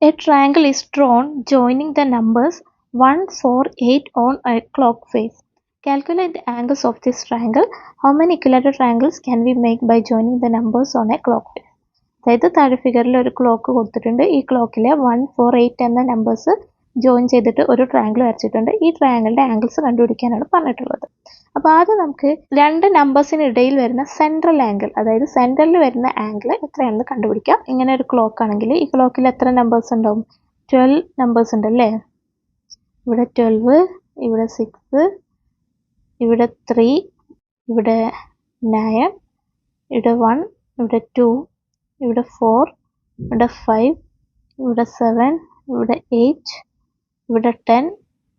A triangle is drawn joining the numbers 1, 4, 8 on a clock face. Calculate the angles of this triangle. How many equilateral triangles can we make by joining the numbers on a clock face? അതായത് താഴെ ഫിഗറിൽ ഒരു clock കൊടുത്തിട്ടുണ്ട്. ഈ ക്ലോക്കിലെ 1, 4, 8 എന്ന numbers join ചെയ്തിട്ട് ഒരു triangle വരച്ചിട്ടുണ്ട്. ഈ ട്രയാങ്കിളിന്റെ ആംഗിൾസ് കണ്ടുപിടിക്കാനാണ് പറഞ്ഞിട്ടുള്ളത്. അപ്പോൾ ആദ്യം നമുക്ക് രണ്ട് നമ്പേഴ്സിന് ഇടയിൽ വരുന്ന സെൻട്രൽ ആംഗിൾ, അതായത് സെൻട്രലിൽ വരുന്ന ആംഗിൾ എത്രയാണെന്ന് കണ്ടുപിടിക്കാം. ഇങ്ങനെ ഒരു ക്ലോക്ക് ആണെങ്കിൽ ഈ ക്ലോക്കിൽ എത്ര നമ്പേഴ്സ് ഉണ്ടാവും? 12 നമ്പേഴ്സ് ഉണ്ട് അല്ലേ? ഇവിടെ 12, ഇവിടെ 6, ഇവിടെ 3, ഇവിടെ 9, ഇവിടെ 1, ഇവിടെ 2, ഇവിടെ 4, ഇവിടെ 5, ഇവിടെ 7, ഇവിടെ 8, ഇവിടെ 10,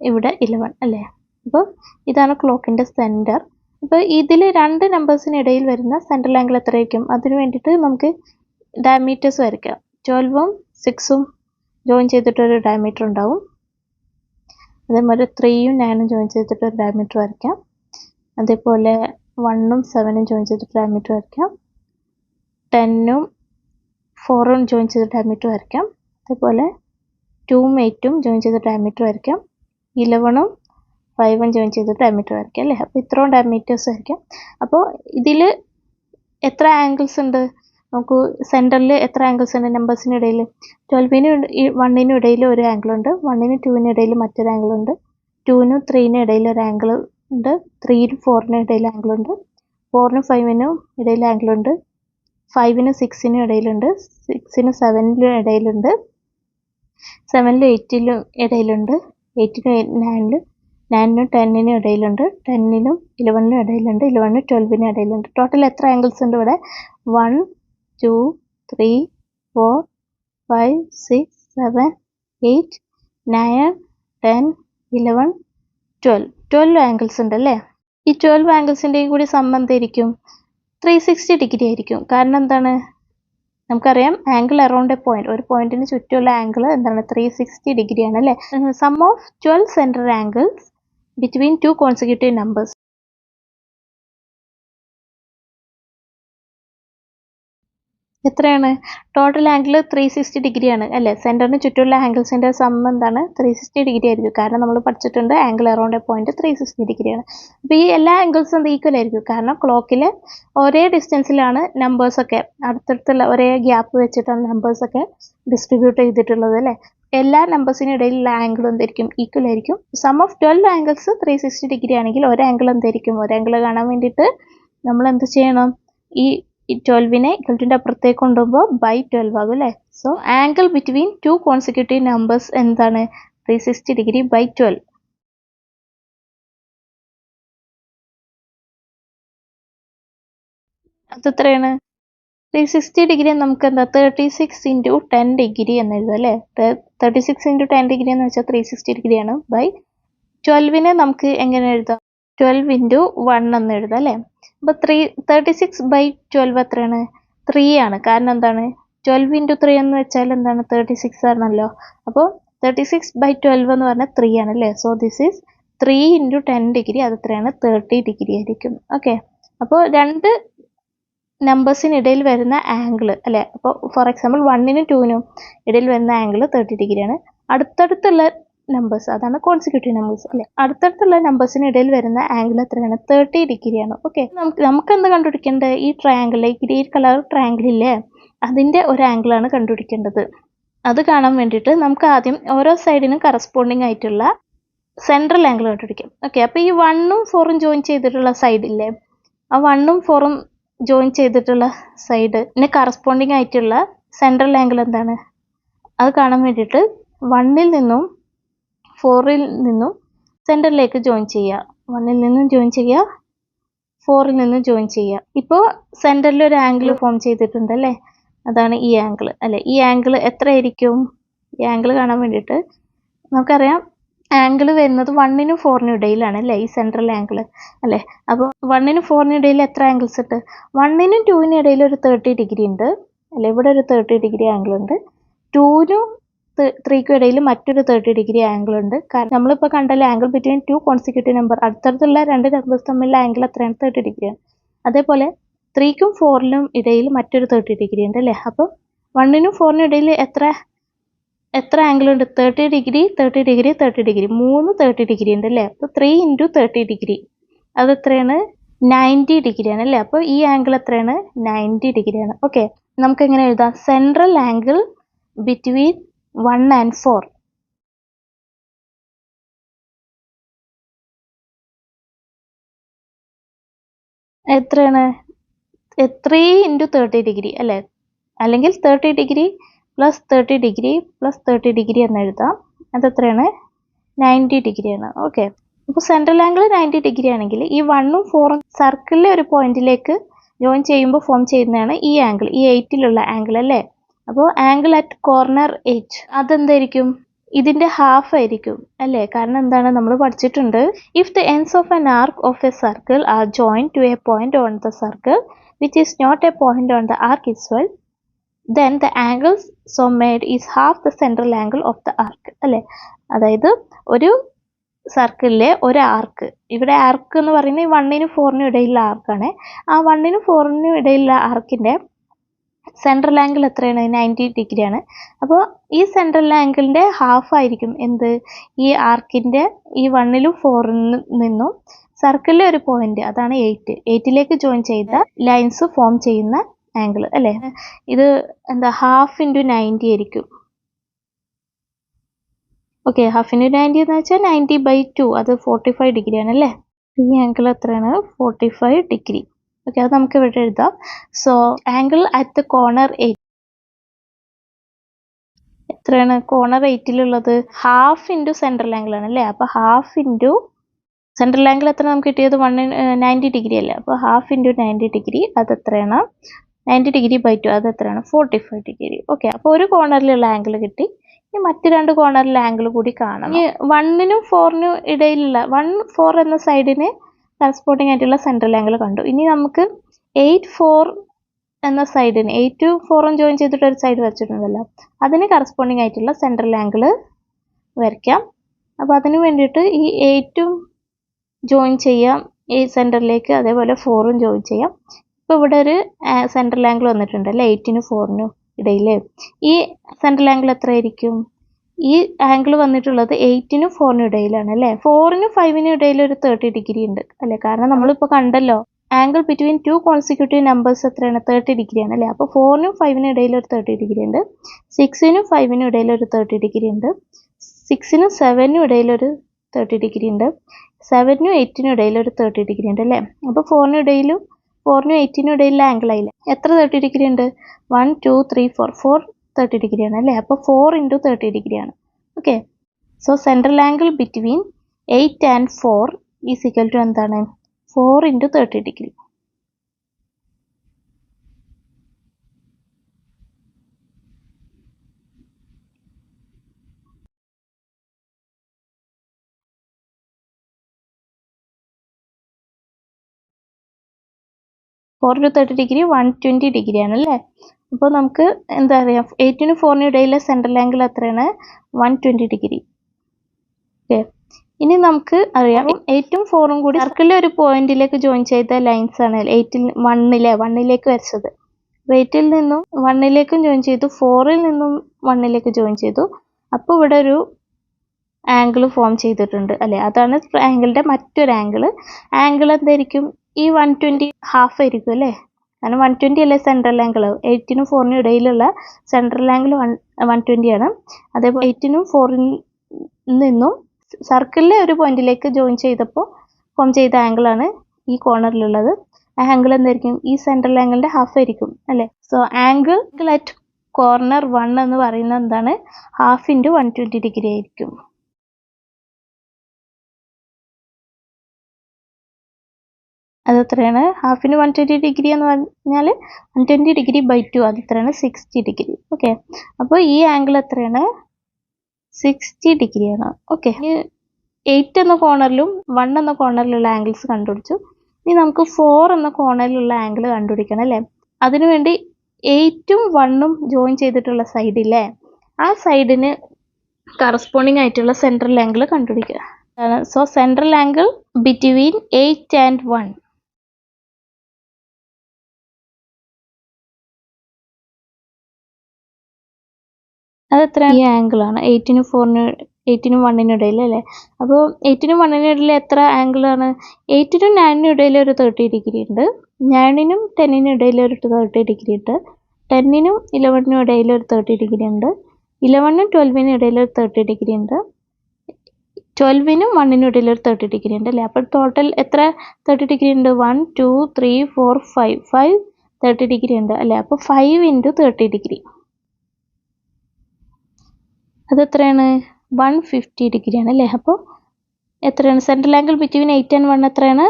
ഇവിടെ 11 അല്ലേ? അപ്പോൾ ഇതാണ് ക്ലോക്കിൻ്റെ സെൻറ്റർ. അപ്പോൾ ഇതിൽ രണ്ട് നമ്പേഴ്സിന് ഇടയിൽ വരുന്ന സെൻട്രൽ ആംഗിൾ എത്രയായിരിക്കും? അതിന് വേണ്ടിയിട്ട് നമുക്ക് ഡയമീറ്റേഴ്സ് വരയ്ക്കാം. 12ഉം 6ഉം ജോയിൻ ചെയ്തിട്ടൊരു ഡയമീറ്റർ ഉണ്ടാവും. അതേപോലെ 3ഉം 9ഉം ജോയിൻ ചെയ്തിട്ടൊരു ഡയമീറ്റർ വരയ്ക്കാം. അതേപോലെ 1ഉം 7ഉം ജോയിൻ ചെയ്തിട്ട് ഡയമീറ്റർ വരയ്ക്കാം. 10ഉം 4ഉം ജോയിൻ ചെയ്ത് ഡയമീറ്റർ വരയ്ക്കാം. അതേപോലെ 2ഉം 8ഉം ജോയിൻ ചെയ്ത് ഡയമീറ്റർ വരയ്ക്കാം. 11ഉം 5ഉം ജോയിൻ ചെയ്ത് ഡയമീറ്റർ വരയ്ക്കാം അല്ലേ? അപ്പോൾ ഇത്രയും ഡയമീറ്റേഴ്സ് വരയ്ക്കാം. അപ്പോൾ ഇതിൽ എത്ര ആംഗിൾസ് ഉണ്ട്? നമുക്ക് സെൻറ്ററിൽ എത്ര ആംഗിൾസ് ഉണ്ട് നമ്പേഴ്സിന് ഇടയിൽ? 12നും 1നും ഇടയിൽ ഒരു ആംഗിൾ ഉണ്ട്, 1നും 2നും ഇടയിൽ മറ്റൊരു ആംഗിൾ ഉണ്ട്, 2നും 3നും ഇടയിൽ ഒരു ആംഗിൾ ഉണ്ട്, 3നും 4നും ഇടയിൽ ആംഗിൾ ഉണ്ട്, 4നും 5നും ഇടയിൽ ആംഗിൾ ഉണ്ട്, 5നും 6നും ഇടയിലുണ്ട്, 6നും 7നും ഇടയിലുണ്ട്, 7നും 8നും ഇടയിലുണ്ട്, 8നും 9നും 10നും ഇടയിലുണ്ട്, 10നും 11നും ഇടയിലുണ്ട്, 11നും 12നും ഇടയിലുണ്ട്. ടോട്ടൽ എത്ര ആംഗിൾസ് ഉണ്ട് ഇവിടെ? 1, 2, 3, 4, 5, 6, 7, 8, 9, 10, 11, 12 ആംഗിൾസ് ഉണ്ട് അല്ലേ? ഈ 12 ആംഗിൾസിൻ്റെയും കൂടി സം എന്തായിരിക്കും? 360 ഡിഗ്രി ആയിരിക്കും. കാരണം എന്താണ്? നമുക്കറിയാം ആംഗിൾ അറൗണ്ട് എ പോയിന്റ്, ഒരു പോയിന്റിന് ചുറ്റുമുള്ള ആംഗിൾ എന്താണ്? 360 ഡിഗ്രി ആണ് അല്ലേ? Sum of 12 central angles between two consecutive numbers. എത്രയാണ്? ടോട്ടൽ ആംഗിൾ 360 ഡിഗ്രി ആണ് അല്ലേ? സെൻറ്ററിന് ചുറ്റുമുള്ള ആംഗിൾസിൻ്റെ സം എന്താണ്? 360 ഡിഗ്രി ആയിരിക്കും. കാരണം നമ്മൾ പഠിച്ചിട്ടുണ്ട് ആംഗിൾ അറൗണ്ട് എ പോയിന്റ് 360 ഡിഗ്രിയാണ്. അപ്പോൾ ഈ എല്ലാ ആംഗിൾസും എന്ത് ഈക്വൽ ആയിരിക്കും? കാരണം ക്ലോക്കിൽ ഒരേ ഡിസ്റ്റൻസിലാണ് നമ്പേഴ്സൊക്കെ, അടുത്തടുത്തുള്ള ഒരേ ഗ്യാപ്പ് വെച്ചിട്ടാണ് നമ്പേഴ്സൊക്കെ ഡിസ്ട്രിബ്യൂട്ട് ചെയ്തിട്ടുള്ളത് അല്ലേ? എല്ലാ നമ്പേഴ്സിനും ഇടയിലുള്ള ആംഗിൾ എന്തായിരിക്കും? ഈക്വൽ ആയിരിക്കും. സം ഓഫ് 12 ആംഗിൾസ് 360 ഡിഗ്രി ആണെങ്കിൽ ഒരു ആംഗിൾ എന്തായിരിക്കും? ഒരു ആംഗിൾ കാണാൻ വേണ്ടിയിട്ട് നമ്മൾ എന്ത് ചെയ്യണം? ഈ 12നെ ഇക്വൽറ്റിൻ്റെ അപ്പുറത്തേക്ക് കൊണ്ടുപോകുമ്പോൾ ബൈ 12 ആകും അല്ലേ? So angle between two consecutive numbers എന്താണ്? 360 ഡിഗ്രി ബൈ 12. അത് എത്രയാണ്? 360 ഡിഗ്രി നമുക്ക് എന്താ? 36 ഇൻറ്റു 10 ഡിഗ്രി എന്ന് എഴുതാം അല്ലേ? 36 ഇൻറ്റു 10 ഡിഗ്രി എന്ന് വെച്ചാൽ 360 ഡിഗ്രിയാണ്. ബൈ 12നെ നമുക്ക് എങ്ങനെ എഴുതാം? 12 ഇൻറ്റു 1 എന്ന് എഴുതാം അല്ലേ? അപ്പോൾ 36 ബൈ 12 എത്രയാണ്? 3 ആണ്. കാരണം എന്താണ്? 12 ഇൻറ്റു 3 എന്ന് വെച്ചാൽ എന്താണ്? 36 ആണല്ലോ. അപ്പോൾ 36 ബൈ 12 എന്ന് പറഞ്ഞാൽ 3 ആണ് അല്ലേ? So this is 3 into 10 degree, അത് എത്രയാണ്? 30 ഡിഗ്രി ആയിരിക്കും. ഓക്കെ, അപ്പോൾ രണ്ട് നമ്പേഴ്സിനിടയിൽ വരുന്ന ആംഗിൾ അല്ലേ? അപ്പോൾ ഫോർ എക്സാമ്പിൾ 1നും 2നും ഇടയിൽ വരുന്ന ആംഗിൾ 30 ഡിഗ്രിയാണ്. അടുത്തടുത്തുള്ള നമ്പേഴ്സ്, അതാണ് കോൺസിക്യൂട്ടീവ് നമ്പേഴ്സ് അല്ലേ? അടുത്തടുത്തുള്ള നമ്പേഴ്സിന് ഇടയിൽ വരുന്ന ആംഗിൾ എത്രയാണ്? 30 ഡിഗ്രിയാണ്. ഓക്കെ, നമുക്ക് എന്ത് കണ്ടുപിടിക്കേണ്ടത്? ഈ ട്രയാങ്കിൾ, ഈ ഗ്രീൻ കളർ ട്രയാങ്കിൾ ഇല്ലേ, അതിൻ്റെ ഒരു ആംഗിളാണ് കണ്ടുപിടിക്കേണ്ടത്. അത് കാണാൻ വേണ്ടിയിട്ട് നമുക്ക് ആദ്യം ഓരോ സൈഡിനും കറസ്പോണ്ടിങ് ആയിട്ടുള്ള സെൻട്രൽ ആംഗിൾ കണ്ടുപിടിക്കും. ഓക്കെ, അപ്പോൾ ഈ 1ഉം 4ഉം ജോയിൻ ചെയ്തിട്ടുള്ള സൈഡ് ഇല്ലേ, ആ 1ഉം 4ഉം ജോയിൻ ചെയ്തിട്ടുള്ള സൈഡിന് കറസ്പോണ്ടിങ് ആയിട്ടുള്ള സെൻട്രൽ ആംഗിൾ എന്താണ്? അത് കാണാൻ വേണ്ടിയിട്ട് 1ൽ നിന്നും 4ൽ നിന്നും സെൻറ്ററിലേക്ക് ജോയിൻ ചെയ്യുക. 1ൽ നിന്നും ജോയിൻ ചെയ്യുക, 4ൽ നിന്നും ജോയിൻ ചെയ്യുക. ഇപ്പോൾ സെൻറ്ററിൽ ഒരു ആംഗിൾ ഫോം ചെയ്തിട്ടുണ്ട് അല്ലേ? അതാണ് ഈ ആംഗിൾ അല്ലേ? ഈ ആംഗിൾ എത്രയായിരിക്കും? ഈ ആംഗിൾ കാണാൻ വേണ്ടിയിട്ട് നമുക്കറിയാം ആംഗിൾ വരുന്നത് 1നും 4നും ഇടയിലാണ് അല്ലേ? ഈ സെൻട്രൽ ആംഗിൾ അല്ലേ? അപ്പോൾ 1നും 4നും ഇടയിൽ എത്ര ആംഗിൾസ് ഉണ്ട്? 1നും 2നും ഇടയിൽ ഒരു 30 ഡിഗ്രി ഉണ്ട് അല്ലേ? ഇവിടെ ഒരു 30 ഡിഗ്രി ആംഗിൾ ഉണ്ട്. 2നും 3ക്കും ഇടയിൽ മറ്റൊരു 30 ഡിഗ്രി ആംഗിൾ ഉണ്ട്. കാരണം നമ്മളിപ്പോൾ കണ്ടല്ലേ angle between two consecutive number, അടുത്തടുത്തുള്ള രണ്ട് നമ്പേഴ്സ് തമ്മിലുള്ള ആംഗിൾ എത്രയാണ്? 30 ഡിഗ്രിയാണ്. അതേപോലെ 3ക്കും 4നും ഇടയിൽ മറ്റൊരു 30 ഡിഗ്രി ഉണ്ട് അല്ലേ? അപ്പോൾ 1നും 4നും ഇടയിൽ എത്ര എത്ര ആംഗിൾ ഉണ്ട്? 30 ഡിഗ്രി 30 ഡിഗ്രി 30 ഡിഗ്രി, 3 30 ഡിഗ്രി ഉണ്ട് അല്ലേ? അപ്പോൾ 3 ഇൻറ്റു 30 ഡിഗ്രി അത് എത്രയാണ്? 90 ഡിഗ്രിയാണ് അല്ലേ? അപ്പോൾ ഈ ആംഗിൾ എത്രയാണ്? 90 ഡിഗ്രിയാണ്. ഓക്കെ, നമുക്ക് എങ്ങനെ എഴുതാം? സെൻട്രൽ ആംഗിൾ ബിറ്റ്വീൻ 1 and 4 എത്രയാണ്? 3 ഇൻറ്റു 30 ഡിഗ്രി അല്ലേ? അല്ലെങ്കിൽ 30 degree plus 30 degree plus 30 degree എന്ന് എഴുതാം. അതെത്രയാണ്? 90 ഡിഗ്രിയാണ്. ഓക്കെ, അപ്പോൾ സെൻട്രൽ ആംഗിൾ 90 ഡിഗ്രി ആണെങ്കിൽ ഈ 1ഉം 4ഉം സർക്കിളിലെ ഒരു പോയിന്റിലേക്ക് ജോയിൻ ചെയ്യുമ്പോൾ ഫോം ചെയ്യുന്നതാണ് ഈ ആംഗിൾ, ഈ 8ലുള്ള ആംഗിൾ അല്ലേ? അപ്പോൾ ആംഗിൾ അറ്റ് കോർണർ 8 അതെന്തായിരിക്കും? ഇതിന്റെ ഹാഫ് ആയിരിക്കും അല്ലേ? കാരണം എന്താണ്, നമ്മൾ പഠിച്ചിട്ടുണ്ട്, if the ends of an arc of a circle are join to a point on the circle which is not a point on the arc itself, then the angle so made is half the central angle of the arc അല്ലേ? അതായത് ഒരു സർക്കിളിലെ ഒരു ആർക്ക്, ഇവിടെ ആർക്ക് എന്ന് പറയുന്നത് 1നും 4നും ഇടയിലുള്ള ആർക്കാണ്. ആ 1നും 4നും ഇടയിലുള്ള ആർക്കിന്റെ സെൻട്രൽ ആംഗിൾ എത്രയാണ്? 90 ഡിഗ്രിയാണ്. അപ്പോൾ ഈ സെൻട്രൽ ആംഗിളിന്റെ ഹാഫ് ആയിരിക്കും എന്ത്? ഈ ആർക്കിന്റെ ഈ 1ലും 4നും നിന്നും സർക്കിളിലെ ഒരു പോയിന്റ്, അതാണ് 8ലേക്ക് ജോയിൻ ചെയ്ത ലൈൻസ് ഫോം ചെയ്യുന്ന ആംഗിൾ അല്ലേ? ഇത് എന്താ? ഹാഫ് ഇൻറ്റു 90 ആയിരിക്കും. ഓക്കെ, ഹാഫ് ഇൻറ്റു 90 എന്ന് വെച്ചാൽ 90/2, അത് 45 ഡിഗ്രിയാണ് അല്ലേ? ഈ ആംഗിൾ എത്രയാണ്? 45 ഡിഗ്രി. ഓക്കെ, അത് നമുക്ക് ഇവിടെ എഴുതാം. So angle at the corner 8 എത്രയാണ്? കോർണർ 8ലുള്ളത് ഹാഫ് ഇൻറ്റു സെൻട്രൽ ആംഗിൾ ആണ് അല്ലേ? അപ്പോൾ ഹാഫ് ഇൻറ്റു സെൻട്രൽ ആംഗിൾ എത്ര നമുക്ക് കിട്ടിയത്? 90 ഡിഗ്രി അല്ലേ? അപ്പോൾ ഹാഫ് ഇൻറ്റു 90 ഡിഗ്രി അത് എത്രയാണ്? 90/2 അത് എത്രയാണ്? 45 ഡിഗ്രി. ഓക്കെ, അപ്പോൾ ഒരു കോർണറിലുള്ള ആംഗിൾ കിട്ടി. ഇനി മറ്റ് 2 കോർണറിലെ ആംഗിൾ കൂടി കാണാം. ഇനി 1നും 4നും ഇടയിലുള്ള 1, 4 എന്ന സൈഡിന് കറസ്പോണ്ടിങ് ആയിട്ടുള്ള സെൻട്രൽ ആംഗിൾ കണ്ടു. ഇനി നമുക്ക് 8, 4 എന്ന സൈഡിന് 8ഉം 4ഉം ജോയിൻ ചെയ്തിട്ട് ഒരു സൈഡ് വരച്ചിട്ടുണ്ടല്ലോ, അതിന് കറസ്പോണ്ടിങ് ആയിട്ടുള്ള സെൻട്രൽ ആംഗിൾ വരയ്ക്കാം. അപ്പോൾ അതിന് വേണ്ടിയിട്ട് ഈ 8ഉം ജോയിൻ ചെയ്യാം ഈ സെൻറ്ററിലേക്ക്, അതേപോലെ 4ഉം ജോയിൻ ചെയ്യാം. ഇപ്പോൾ ഇവിടെ ഒരു സെൻട്രൽ ആംഗിൾ വന്നിട്ടുണ്ട് അല്ലേ? 8നും 4നും ഇടയിൽ. ഈ സെൻട്രൽ ആംഗിൾ എത്രയായിരിക്കും? ഈ ആംഗിൾ വന്നിട്ടുള്ളത് 8നും 4നും ഇടയിലാണ് അല്ലേ? 4നും 5നും ഇടയിൽ ഒരു 30 ഡിഗ്രി ഉണ്ട് അല്ലേ? കാരണം നമ്മളിപ്പോൾ കണ്ടല്ലോ, ആംഗിൾ ബിറ്റ്വീൻ 2 കോൺസിക്യൂട്ടീവ് നമ്പേഴ്സ് എത്രയാണ്? 30 ഡിഗ്രിയാണ് അല്ലേ? അപ്പോൾ 4നും 5നും ഇടയിൽ ഒരു 30 ഡിഗ്രി ഉണ്ട്, 6നും 5നും ഇടയിൽ ഒരു 30 ഡിഗ്രി ഉണ്ട്, 6നും 7നും ഇടയിൽ ഒരു 30 ഡിഗ്രി ഉണ്ട്, 7നും 8നും ഇടയിൽ ഒരു 30 ഡിഗ്രി ഉണ്ട് അല്ലേ? അപ്പോൾ 4നും 8നും ഇടയിലുള്ള ആംഗിൾ ആയില്ലേ? എത്ര 30 ഡിഗ്രി ഉണ്ട്? 1, 2, 3, 4 30 ഡിഗ്രിയാണ് അല്ലേ? അപ്പോൾ 4 ഇൻറ്റു 30 ഡിഗ്രിയാണ്. Okay, so central angle between 8 and 4 is equal to എന്താണ്? 4 into 30 degree. Four to 30 degree 120 ഡിഗ്രിയാണ് അല്ലേ? അപ്പോൾ നമുക്ക് എന്താ പറയുക, 8നും 4നും ഇടയിലെ സെൻട്രൽ ആംഗിൾ എത്രയാണ്? 120 ഡിഗ്രി. ഓക്കെ, ഇനി നമുക്ക് അറിയാം 8ഉം 4ഉം കൂടി സർക്കിളിലെ ഒരു പോയിന്റിലേക്ക് ജോയിൻ ചെയ്ത ലൈൻസ് ആണ് 1ലേക്ക് വരച്ചത്. 8ൽ നിന്നും 1ലേക്കും ജോയിൻ ചെയ്തു, 4ൽ നിന്നും 1ലേക്ക് ജോയിൻ ചെയ്തു. അപ്പോൾ ഇവിടെ ഒരു ആംഗിൾ ഫോം ചെയ്തിട്ടുണ്ട് അല്ലേ? അതാണ് ആംഗിളിന്റെ മറ്റൊരു ആംഗിൾ. ആംഗിൾ എന്തായിരിക്കും? ഈ 120 ഹാഫ് ആയിരിക്കും അല്ലേ? കാരണം 120 അല്ലേ സെൻട്രൽ ആംഗിൾ? 8നും 4നും ഇടയിലുള്ള സെൻട്രൽ ആംഗിൾ 120 ആണ്. അതേപോലെ 8നും 4ൽ നിന്നും സർക്കിളിലെ ഒരു പോയിന്റിലേക്ക് ജോയിൻ ചെയ്തപ്പോൾ ഫോം ചെയ്ത ആംഗിൾ ആണ് ഈ കോർണറിലുള്ളത്. ആ ആംഗിൾ എന്തായിരിക്കും? ഈ സെൻട്രൽ ആംഗിളിന്റെ ഹാഫ് ആയിരിക്കും അല്ലേ? സോ ആംഗിൾ അറ്റ് കോർണർ 1 എന്ന് പറയുന്നത് എന്താണ്? ഹാഫ് ഇൻറ്റു 120 ഡിഗ്രി ആയിരിക്കും. അതെത്രയാണ്? ഹാഫിന് 120 ഡിഗ്രി എന്ന് പറഞ്ഞാൽ 120/2 അത് എത്രയാണ്? 60 ഡിഗ്രി. ഓക്കെ, അപ്പോൾ ഈ ആംഗിൾ എത്രയാണ്? 60 ഡിഗ്രിയാണ്. ഓക്കെ, 8 എന്ന കോർണറിലും 1 എന്ന കോർണറിലുള്ള ആംഗിൾസ് കണ്ടുപിടിച്ചു. ഇനി നമുക്ക് 4 എന്ന കോർണറിലുള്ള ആംഗിൾ കണ്ടുപിടിക്കണം അല്ലേ? അതിനുവേണ്ടി 8ഉം 1ഉം ജോയിൻ ചെയ്തിട്ടുള്ള സൈഡില്ലേ, ആ സൈഡിന് കറസ്പോണ്ടിങ് ആയിട്ടുള്ള സെൻട്രൽ ആംഗിൾ കണ്ടുപിടിക്കുക. So central angle between 8 and 1 അതെത്ര ഈ ആംഗിളാണ് 8നും 4നും 8നും 1നും ഇടയിൽ അല്ലേ. അപ്പോൾ 8നും 1നും ഇടയിൽ എത്ര ആംഗിളാണ്? 8നും 9നും ഇടയിൽ ഒരു 30 ഡിഗ്രി ഉണ്ട്, 9നും 10നും ഇടയിൽ ഒരു 30 ഡിഗ്രി ഉണ്ട്, 10നും 11നും ഇടയിൽ ഒരു 30 ഡിഗ്രി ഉണ്ട്, 11നും 12നും ഇടയിൽ ഒരു 30 ഡിഗ്രി ഉണ്ട്, 12നും 1നും ഇടയിൽ ഒരു 30 ഡിഗ്രി ഉണ്ട് അല്ലേ. അപ്പോൾ ടോട്ടൽ എത്ര 30 ഡിഗ്രി ഉണ്ട്? 1 2 3 4 5 30 ഡിഗ്രി ഉണ്ട് അല്ലേ. അപ്പോൾ 5 × 30 ഡിഗ്രി അതെത്രയാണ്? 150 ഡിഗ്രിയാണ് അല്ലേ. അപ്പോൾ എത്രയാണ് സെൻട്രൽ ആംഗിൾ ബിറ്റ്വീൻ 8 and 1 എത്രയാണ്?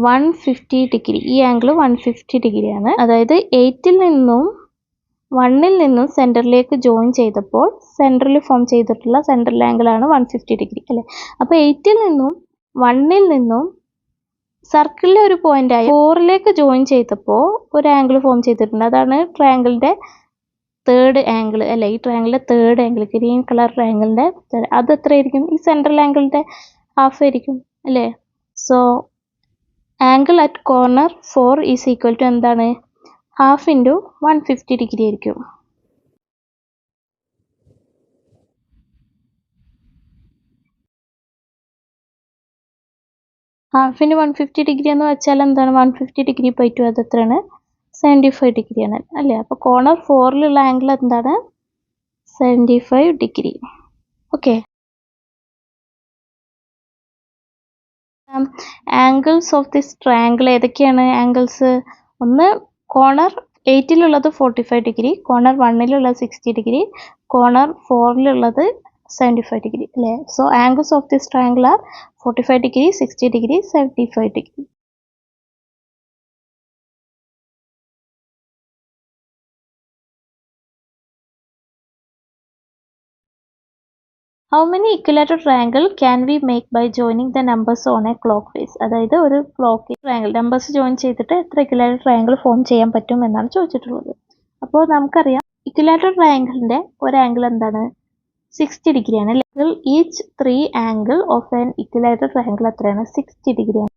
150 ഡിഗ്രി. ഈ ആംഗിൾ 150 ഡിഗ്രിയാണ്. അതായത് 8ൽ നിന്നും 1ൽ നിന്നും സെൻറ്ററിലേക്ക് ജോയിൻ ചെയ്തപ്പോൾ സെൻറ്ററിൽ ഫോം ചെയ്തിട്ടുള്ള സെൻട്രൽ ആംഗിളാണ് 150 ഡിഗ്രി അല്ലേ. അപ്പോൾ 8ൽ നിന്നും 1ൽ നിന്നും സർക്കിളിലെ ഒരു പോയിൻ്റായ 4ലേക്ക് ജോയിൻ ചെയ്തപ്പോൾ ഒരു ആംഗിൾ ഫോം ചെയ്തിട്ടുണ്ട്. അതാണ് ട്രയാങ്കിളിൻ്റെ തേർഡ് ആംഗിൾ അല്ലേ. ഈ ട്രയാങ്കിളിൻ്റെ തേർഡ് ആംഗിൾ, ഗ്രീൻ കളർ ട്രയാങ്കിളിൻ്റെ അത് എത്രയായിരിക്കും? ഈ സെൻട്രൽ ആംഗിളിൻ്റെ ഹാഫ് ആയിരിക്കും അല്ലേ. So angle at corner 4 is equal to എന്താണ്? ഹാഫ് × 150 ഡിഗ്രി ആയിരിക്കും. ഹാഫ് × 150 ഡിഗ്രി എന്ന് വെച്ചാൽ എന്താണ്? 150 ഡിഗ്രി ബൈ 2 അത് എത്രയാണ്? 75 ഡിഗ്രിയാണ് അല്ലേ. അപ്പോൾ കോർണർ 4ലുള്ള ആംഗിൾ എന്താണ്? 75 degree. Okay. Angles of this triangle ഏതൊക്കെയാണ് ആംഗിൾസ്? ഒന്ന് കോർണർ 8ലുള്ളത് 45 ഡിഗ്രി, കോർണർ 1ലുള്ളത് 60 ഡിഗ്രി, കോർണർ 4ലുള്ളത് 75 ഡിഗ്രി അല്ലേ. So angles of this triangle are 45 degree, 60 degree, 75 degree. How many equilateral triangle can we make by joining the numbers on a clockwise? അതായത് ഒരു clock triangle numbers join ചെയ്തിട്ട് എത്ര equilateral triangle form ചെയ്യാൻ പറ്റും എന്നാണ് ചോദിച്ചിട്ടുള്ളത്. അപ്പോൾ നമുക്കറിയാം ഇക്വിലാറ്ററൽ ട്രയാങ്കിളിൻ്റെ ഒരു ആംഗിൾ എന്താണ്? 60 ഡിഗ്രിയാണ് അല്ലേ. Each 3 angle of an equilateral triangle എത്രയാണ്? 60 ഡിഗ്രിയാണ്.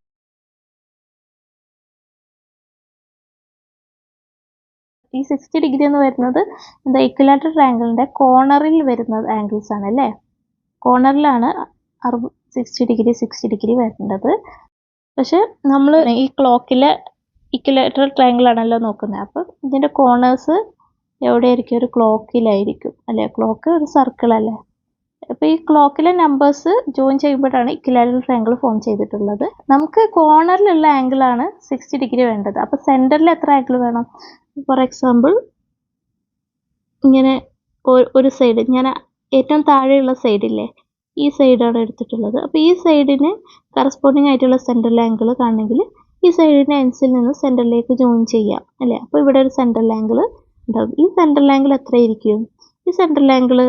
ഈ 60 ഡിഗ്രി എന്ന് വരുന്നത് എന്താ? ഇക്വിലാറ്ററൽ ട്രയാങ്കിളിൻ്റെ കോർണറിൽ വരുന്ന ആംഗിൾസ് ആണ് അല്ലേ. കോർണറിലാണ് 60 ഡിഗ്രി വരേണ്ടത്. പക്ഷെ നമ്മൾ ഈ ക്ലോക്കിലെ ഇക്വിലാറ്ററൽ ട്രയാങ്കിൾ ആണല്ലോ നോക്കുന്നത്. അപ്പം ഇതിൻ്റെ കോർണേഴ്സ് എവിടെയായിരിക്കും? ഒരു ക്ലോക്കിലായിരിക്കും അല്ലേ. ക്ലോക്ക് ഒരു സർക്കിൾ അല്ലേ. അപ്പോൾ ഈ ക്ലോക്കിലെ നമ്പേഴ്സ് ജോയിൻ ചെയ്യുമ്പോഴാണ് ഇക്വിലാറ്ററൽ ട്രയാങ്കിൾ ഫോം ചെയ്തിട്ടുള്ളത്. നമുക്ക് കോർണറിലുള്ള ആംഗിളാണ് 60 ഡിഗ്രി വേണ്ടത്. അപ്പോൾ സെൻറ്ററിൽ എത്ര ആംഗിൾ വേണം? ഫോർ എക്സാമ്പിൾ ഇങ്ങനെ ഒരു സൈഡ്, ഞാൻ ഏറ്റവും താഴെയുള്ള സൈഡില്ലേ, ഈ സൈഡാണ് എടുത്തിട്ടുള്ളത്. അപ്പോൾ ഈ സൈഡിന് കറസ്പോണ്ടിങ് ആയിട്ടുള്ള സെൻട്രൽ ആംഗിൾ കാണണമെങ്കിൽ ഈ സൈഡിൻ്റെ എൻസിൽ നിന്ന് സെൻറ്ററിലേക്ക് ജോയിൻ ചെയ്യാം അല്ലേ. അപ്പോൾ ഇവിടെ ഒരു സെൻട്രൽ ആംഗിൾ ഉണ്ടാകും. ഈ സെൻട്രൽ ആംഗിൾ എത്രയായിരിക്കും? ഈ സെൻട്രൽ ആംഗിൾ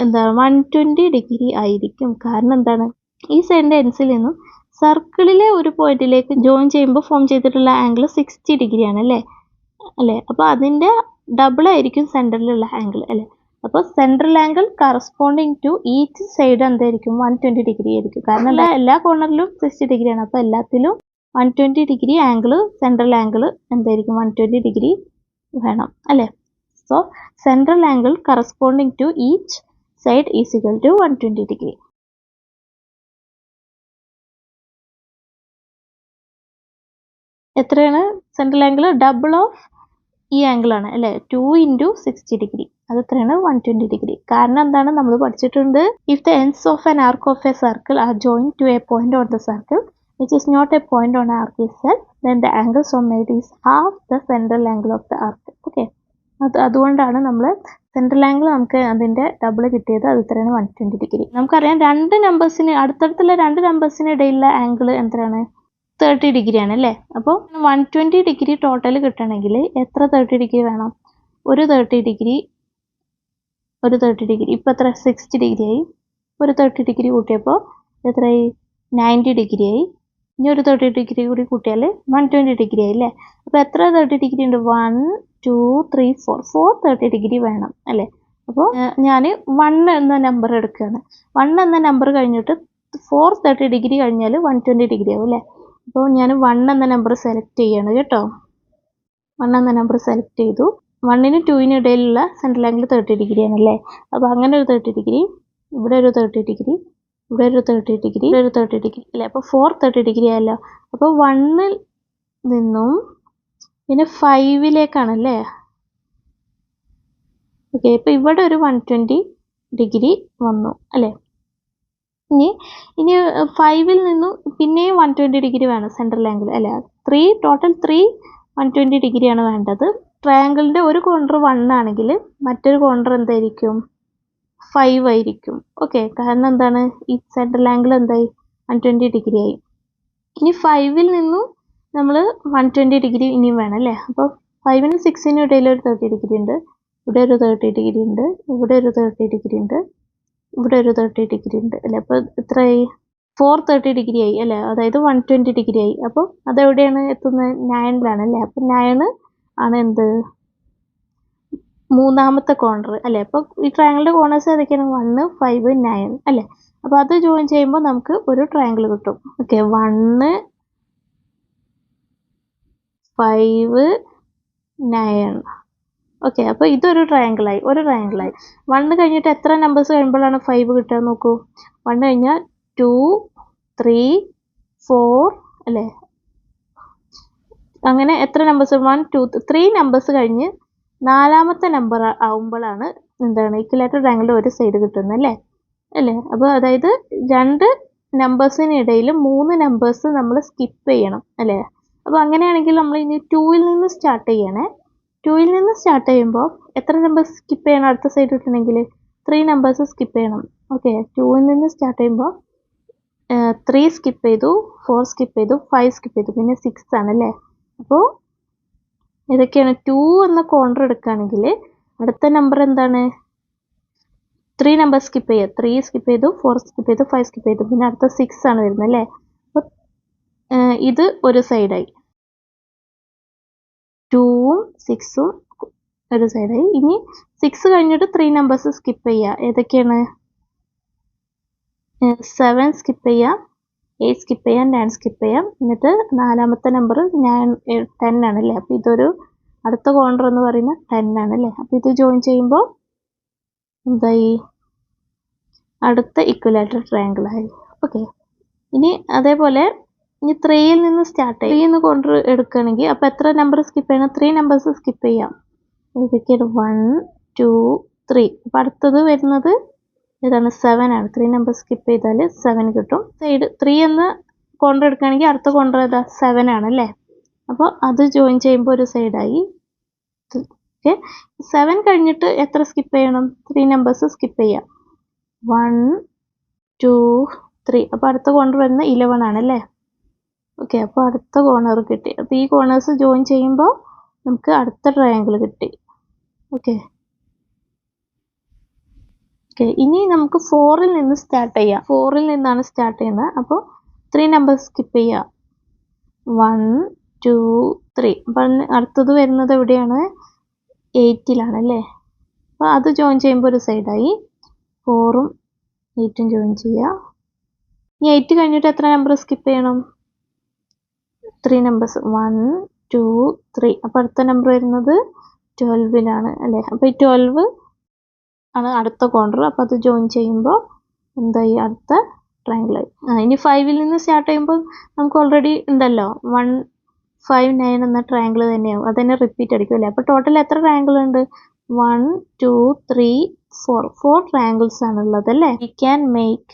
എന്താണ്? 120 ഡിഗ്രി ആയിരിക്കും. കാരണം എന്താണ്? ഈ സൈഡിൻ്റെ എൻസിൽ നിന്നും സർക്കിളിലെ ഒരു പോയിന്റിലേക്ക് ജോയിൻ ചെയ്യുമ്പോൾ ഫോം ചെയ്തിട്ടുള്ള ആംഗിൾ 60 ഡിഗ്രിയാണ് അല്ലേ. അപ്പോൾ അതിൻ്റെ ഡബിൾ ആയിരിക്കും സെൻറ്ററിലുള്ള ആംഗിൾ അല്ലേ. അപ്പോൾ central angle corresponding to each side എന്തായിരിക്കും? 120 ഡിഗ്രി ആയിരിക്കും. കാരണം എല്ലാ കോർണറിലും 60 ഡിഗ്രിയാണ്. അപ്പോൾ എല്ലാത്തിലും 120 ഡിഗ്രി ആംഗിൾ, സെൻട്രൽ ആംഗിൾ എന്തായിരിക്കും? 120 ഡിഗ്രി വേണം അല്ലേ. So central angle corresponding to each side is equal to 120 degree. എത്രയാണ് സെൻട്രൽ ആംഗിൾ? ഡബിൾ ഓഫ് ഈ ആംഗിളാണ് അല്ലേ. 2 × 60 ഡിഗ്രി അത് എത്രയാണ്? 120 ഡിഗ്രി. കാരണം എന്താണ്? നമ്മൾ പഠിച്ചിട്ടുണ്ട്, if the ends of an arc of a circle are join to a point on the circle which is not a point on arc itself, then the angle so made is half the central angle of the arc. Okay. അതുകൊണ്ടാണ് നമ്മൾ central angle നമുക്ക് അതിൻ്റെ double കിട്ടിയത്. അത് എത്രയാണ്? 120 degree. നമുക്കറിയാം രണ്ട് നമ്പേഴ്സിന് അടുത്തടുത്തുള്ള രണ്ട് നമ്പേഴ്സിന് ഇടയിലുള്ള ആംഗിൾ എത്രയാണ്? 30 ഡിഗ്രിയാണ് അല്ലേ. അപ്പോൾ 120 ഡിഗ്രി ടോട്ടൽ കിട്ടണമെങ്കിൽ എത്ര 30 ഡിഗ്രി വേണം? ഒരു 30 ഡിഗ്രി ഇപ്പോൾ എത്ര? 60 ഡിഗ്രി ആയി. ഒരു 30 ഡിഗ്രി കൂട്ടിയപ്പോൾ എത്രയായി? 90 ഡിഗ്രി ആയി. ഇനി ഒരു 30 ഡിഗ്രി കൂടി കൂട്ടിയാൽ 120 ഡിഗ്രി ആയി അല്ലേ. അപ്പോൾ എത്ര 30 ഡിഗ്രി ഉണ്ട്? 1 2 3 4 30 ഡിഗ്രി വേണം അല്ലേ. അപ്പോൾ ഞാൻ 1 എന്ന നമ്പർ എടുക്കുകയാണ്. 1 എന്ന നമ്പർ കഴിഞ്ഞിട്ട് 30 ഡിഗ്രി കഴിഞ്ഞാൽ 120 ഡിഗ്രി ആവും അല്ലേ. അപ്പോൾ ഞാൻ 1 എന്ന നമ്പർ സെലക്ട് ചെയ്യാണ് കേട്ടോ. 1 എന്ന നമ്പർ സെലക്ട് ചെയ്തു. 1നും 2നും ഇടയിലുള്ള സെൻട്രൽ ആംഗിൾ 30 ഡിഗ്രി ആണല്ലേ. അപ്പോൾ അങ്ങനെ ഒരു 30 ഡിഗ്രി, ഇവിടെ ഒരു 30 ഡിഗ്രി, ഇവിടെ ഒരു 30 ഡിഗ്രി, ഇവിടെ ഒരു 30 ഡിഗ്രി അല്ലേ. അപ്പോൾ 430 ഡിഗ്രി ആയല്ലോ. അപ്പോൾ 1ൽ നിന്നും പിന്നെ 5ലേക്കാണല്ലേ. ഓക്കെ, ഇപ്പോൾ ഇവിടെ ഒരു 120 ഡിഗ്രി വന്നു അല്ലേ. ഇനി 5ൽ നിന്നും പിന്നെയും 120 ഡിഗ്രി വേണം സെൻട്രൽ ആംഗിൾ അല്ലേ. ടോട്ടൽ 3 120 ഡിഗ്രിയാണ് വേണ്ടത്. ട്രയാങ്കിളിൻ്റെ ഒരു കോർണർ 1 ആണെങ്കിൽ മറ്റൊരു കോർണർ എന്തായിരിക്കും? 5 ആയിരിക്കും. ഓക്കെ, കാരണം എന്താണ്? ഈ സെൻട്രൽ ആംഗിൾ എന്തായി? 120 ഡിഗ്രി ആയി. ഇനി 5ൽ നിന്നും നമ്മൾ 120 ഡിഗ്രി ഇനിയും വേണം അല്ലേ. അപ്പോൾ 5നും 6നും ഇടയിൽ ഒരു 30 ഡിഗ്രി ഉണ്ട്, ഇവിടെ ഒരു 30 ഡിഗ്രി ഉണ്ട്, ഇവിടെ ഒരു 30 ഡിഗ്രി ഉണ്ട്, ഇവിടെ ഒരു 30 ഡിഗ്രി ഉണ്ട് അല്ലേ. അപ്പോൾ എത്രയായി? 430 ഡിഗ്രി ആയി അല്ലേ. അതായത് 120 ഡിഗ്രി ആയി. അപ്പോൾ അതെവിടെയാണ് എത്തുന്നത്? 9ലാണ് അല്ലേ. അപ്പോൾ 9 ആണ് എന്ത്? മൂന്നാമത്തെ കോർണർ അല്ലേ. അപ്പോൾ ഈ ട്രയാങ്കിളിൻ്റെ കോർണേഴ്സ് ഏതൊക്കെയാണ്? 1, 5, 9 അല്ലേ. അപ്പോൾ അത് ജോയിൻ ചെയ്യുമ്പോൾ നമുക്ക് ഒരു ട്രയാങ്കിൾ കിട്ടും. ഓക്കെ, 1, 5, 9. ഓക്കെ, അപ്പോൾ ഇതൊരു ട്രയാങ്കിളായി, ഒരു ട്രയാങ്കിളായി. 1 കഴിഞ്ഞിട്ട് എത്ര നമ്പേഴ്സ് കഴിയുമ്പോഴാണ് 5 കിട്ടുക നോക്കൂ. 1 കഴിഞ്ഞാൽ 2, 3, 4 അല്ലേ. അങ്ങനെ എത്ര നമ്പേഴ്സ്? 1, 2, 3 നമ്പേഴ്സ് കഴിഞ്ഞ് 4ാമത്തെ നമ്പർ ആവുമ്പോഴാണ് എന്താണ് ഇക്വിലാറ്ററൽ ട്രയാങ്കിളിൻ്റെ ഒരു സൈഡ് കിട്ടുന്നത് അല്ലേ. അപ്പോൾ അതായത് 2 നമ്പേഴ്സിനിടയിൽ 3 നമ്പേഴ്സ് നമ്മൾ സ്കിപ്പ് ചെയ്യണം അല്ലേ. അപ്പോൾ അങ്ങനെയാണെങ്കിൽ നമ്മൾ ഇനി 2ൽ നിന്ന് സ്റ്റാർട്ട് ചെയ്യണേ. 2ൽ നിന്ന് സ്റ്റാർട്ട് ചെയ്യുമ്പോൾ എത്ര നമ്പേഴ്സ് സ്കിപ്പ് ചെയ്യണം അടുത്ത സൈഡ് കിട്ടണമെങ്കിൽ? 3 നമ്പേഴ്സ് സ്കിപ്പ് ചെയ്യണം. ഓക്കെ, 2ൽ നിന്ന് സ്റ്റാർട്ട് ചെയ്യുമ്പോൾ 3 സ്കിപ്പ് ചെയ്തു, 4 സ്കിപ്പ് ചെയ്തു, 5 സ്കിപ്പ് ചെയ്തു, പിന്നെ 6 ആണല്ലേ. അപ്പോൾ ഇതൊക്കെയാണ്. 2 എന്ന കോർണർ എടുക്കുകയാണെങ്കിൽ അടുത്ത നമ്പർ എന്താണ്? 3 നമ്പർ സ്കിപ്പ് ചെയ്യുക. 3 സ്കിപ്പ് ചെയ്തു, 4 സ്കിപ്പ് ചെയ്തു, 5 സ്കിപ്പ് ചെയ്തു, പിന്നെ അടുത്ത 6 ആണ് വരുന്നത് അല്ലേ. അപ്പോൾ ഇത് ഒരു സൈഡായി, 2ഉം 6ഉം ഒരു സൈഡായി. ഇനി 6 കഴിഞ്ഞിട്ട് 3 നമ്പേഴ്സ് സ്കിപ്പ് ചെയ്യുക. ഏതൊക്കെയാണ്? 7 സ്കിപ്പ് ചെയ്യാം, 8 സ്കിപ്പ് ചെയ്യാം, 9 സ്കിപ്പ് ചെയ്യാം, എന്നിട്ട് 4ാമത്തെ നമ്പർ 10 ആണല്ലേ. അപ്പോൾ ഇതൊരു അടുത്ത കോർണർ എന്ന് പറയുന്നത് 10 ആണല്ലേ. അപ്പോൾ ഇത് ജോയിൻ ചെയ്യുമ്പോൾ എന്തായി? അടുത്ത ഇക്വിലാറ്ററൽ ട്രയാങ്കിൾ ആയി. ഓക്കെ, ഇനി അതേപോലെ ഇനി 3ൽ നിന്ന് സ്റ്റാർട്ട് ചെയ്യും. 3 എന്ന് കോർണർ എടുക്കുകയാണെങ്കിൽ അപ്പോൾ എത്ര നമ്പർ സ്കിപ്പ് ചെയ്യണം? 3 നമ്പേഴ്സ് സ്കിപ്പ് ചെയ്യാം. ഇതൊക്കെയാണ് 1, 2, 3. അപ്പോൾ അടുത്തത് വരുന്നത് ഏതാണ്? 7 ആണ്. 3 നമ്പർ സ്കിപ്പ് ചെയ്താൽ 7 കിട്ടും. സൈഡ് 3 എന്ന് കോർണർ എടുക്കുകയാണെങ്കിൽ അടുത്ത കോർണർ ഏതാ? 7 ആണല്ലേ. അപ്പോൾ അത് ജോയിൻ ചെയ്യുമ്പോൾ ഒരു സൈഡായി. ഓക്കെ, 7 കഴിഞ്ഞിട്ട് എത്ര സ്കിപ്പ് ചെയ്യണം? 3 നമ്പേഴ്സ് സ്കിപ്പ് ചെയ്യാം. 1, 2, 3. അപ്പോൾ അടുത്ത കോർണർ വരുന്നത് 11 ആണല്ലേ. ഓക്കെ, അപ്പോൾ അടുത്ത കോർണർ കിട്ടി. അപ്പോൾ ഈ കോർണേഴ്സ് ജോയിൻ ചെയ്യുമ്പോൾ നമുക്ക് അടുത്ത ട്രയാങ്കിൾ കിട്ടി. ഓക്കെ, ഇനി നമുക്ക് 4ൽ നിന്ന് സ്റ്റാർട്ട് ചെയ്യാം. 4ൽ നിന്നാണ് സ്റ്റാർട്ട് ചെയ്യുന്നത്. അപ്പോൾ 3 നമ്പർ സ്കിപ്പ് ചെയ്യുക. 1, 2, 3. അപ്പം അടുത്തത് വരുന്നത് എവിടെയാണ്? 8ലാണ് അല്ലേ. അപ്പോൾ അത് ജോയിൻ ചെയ്യുമ്പോൾ ഒരു സൈഡായി. 4ഉം 8ഉം ജോയിൻ ചെയ്യുക. ഇനി 8 കഴിഞ്ഞിട്ട് എത്ര നമ്പർ സ്കിപ്പ് ചെയ്യണം? 3 നമ്പേഴ്സ്. 1, 2, 3. അപ്പോൾ അടുത്ത നമ്പർ വരുന്നത് 12ലാണ് അല്ലേ. അപ്പോൾ ഈ 12 ആണ് അടുത്ത കോർണർ. അപ്പോൾ അത് ജോയിൻ ചെയ്യുമ്പോൾ എന്തായി? അടുത്ത ട്രയാങ്കിളായി. ഇനി 5ൽ നിന്ന് സ്റ്റാർട്ട് ചെയ്യുമ്പോൾ നമുക്ക് ഓൾറെഡി ഉണ്ടല്ലോ 1, 5, 9 എന്ന ട്രയാങ്കിൾ തന്നെയാവും. അത് തന്നെ റിപ്പീറ്റ് അടിക്കും അല്ലേ. അപ്പോൾ ടോട്ടൽ എത്ര ട്രയാങ്കിൾ ഉണ്ട്? 1, 2, 3, 4. 4 ട്രയാങ്കിൾസ് ആണുള്ളത് അല്ലേ. We can make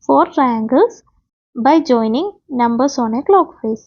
4 triangles by joining numbers on a clock face.